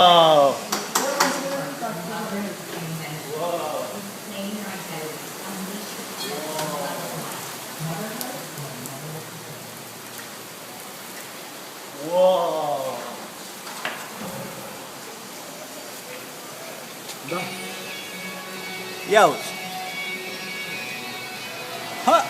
Oh. Whoa. Yo. Huh.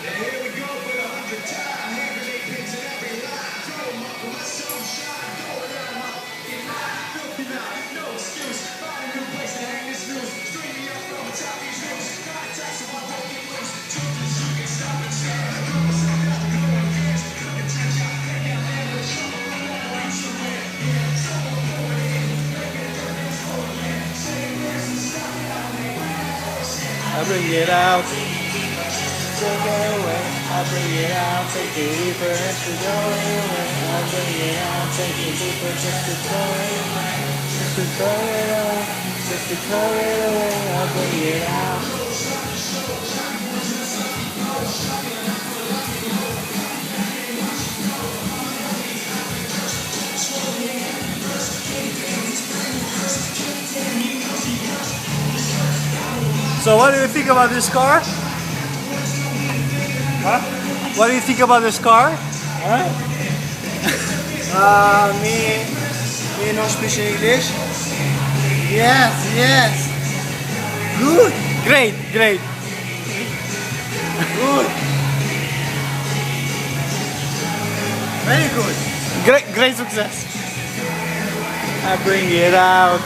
Here we go for the 100th time. Hand grenade pins in every line. Throw 'em up with my sunshine. Going out my fucking mind. Filthy mouth, no excuse. Find a new place to hang this news. String me up from the top of these rooms. Contacts with my broken loose. Truth is you can stop and stand. Throw myself out the glow and dance. Come and touch out. Hang out there with trouble. I'm not going to win. Yeah, trouble going in. Making a difference for a man. Saying words and stop it out. I bring it out. Take it away. I bring it out. Take it deeper. Just to go away. I bring it out. Take it deeper. Just to throw it away. Just to throw it away. Just to throw it away. I bring it out. So what do you think about this car? Huh? What do you think about this car? Huh? Me no speak English. Yes, yes. Good, Great, great. good. Very good. Great success. I bring it out.